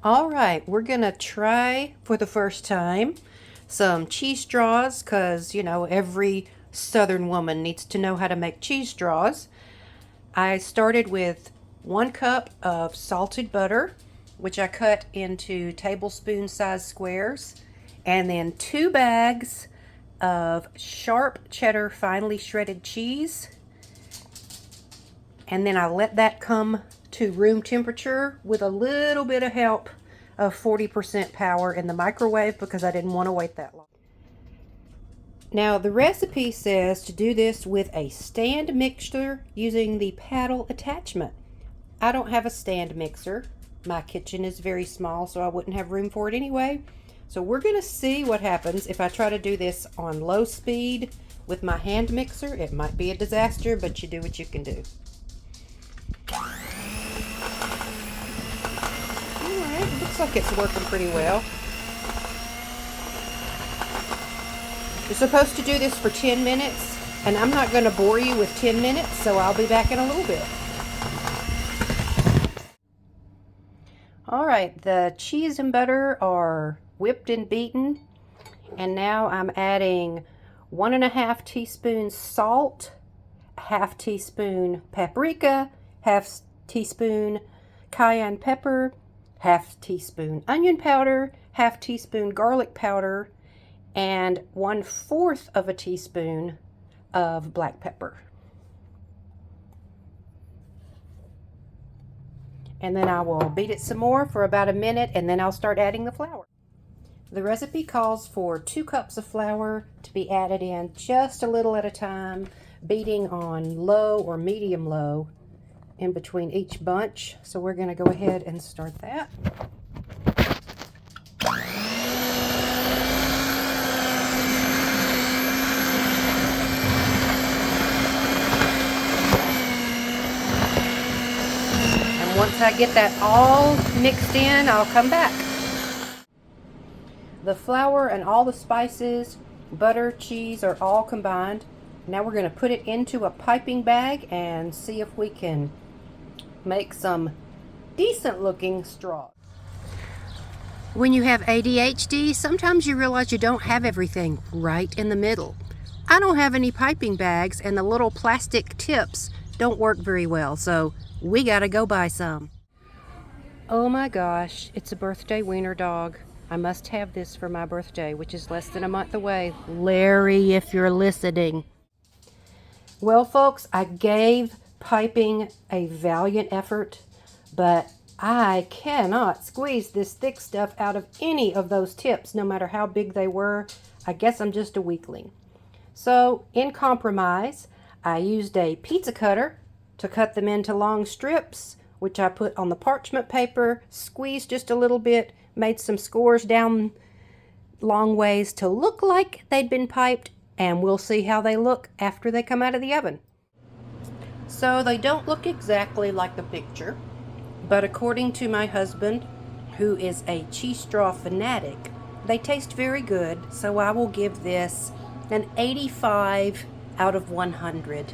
All right, we're gonna try for the first time some cheese straws because, every Southern woman needs to know how to make cheese straws. I started with 1 cup of salted butter, which I cut into tablespoon size squares, and then 2 bags of sharp cheddar finely shredded cheese. And then I let that come to room temperature with a little bit of help of 40% power in the microwave because I didn't want to wait that long. Now the recipe says to do this with a stand mixer using the paddle attachment. I don't have a stand mixer. My kitchen is very small, so I wouldn't have room for it anyway. So we're going to see what happens if I try to do this on low speed with my hand mixer. It might be a disaster, but you do what you can do. Alright, looks like it's working pretty well. You're supposed to do this for 10 minutes, and I'm not going to bore you with 10 minutes, so I'll be back in a little bit. Alright, the cheese and butter are whipped and beaten, and now I'm adding 1.5 teaspoons salt, 1/2 teaspoon paprika, 1/2 teaspoon cayenne pepper, 1/2 teaspoon onion powder, 1/2 teaspoon garlic powder, and 1/4 of a teaspoon of black pepper. And then I will beat it some more for about a minute, and then I'll start adding the flour. The recipe calls for 2 cups of flour to be added in just a little at a time, beating on low or medium low in between each bunch. So we're going to go ahead and start that. And once I get that all mixed in, I'll come back. The flour and all the spices, butter, cheese are all combined. Now we're going to put it into a piping bag and see if we can make some decent looking straws. When you have ADHD, sometimes you realize you don't have everything right in the middle. I don't have any piping bags, and the little plastic tips don't work very well, so we gotta go buy some. Oh my gosh, it's a birthday wiener dog. I must have this for my birthday, which is less than a month away. Larry, if you're listening. Well, folks, I gave piping a valiant effort, but I cannot squeeze this thick stuff out of any of those tips, no matter how big they were. I guess I'm just a weakling. So, in compromise, I used a pizza cutter to cut them into long strips, which I put on the parchment paper, squeezed just a little bit, made some scores down long ways to look like they'd been piped, and we'll see how they look after they come out of the oven. So they don't look exactly like the picture, but according to my husband, who is a cheese straw fanatic, they taste very good, so I will give this an 85 out of 100.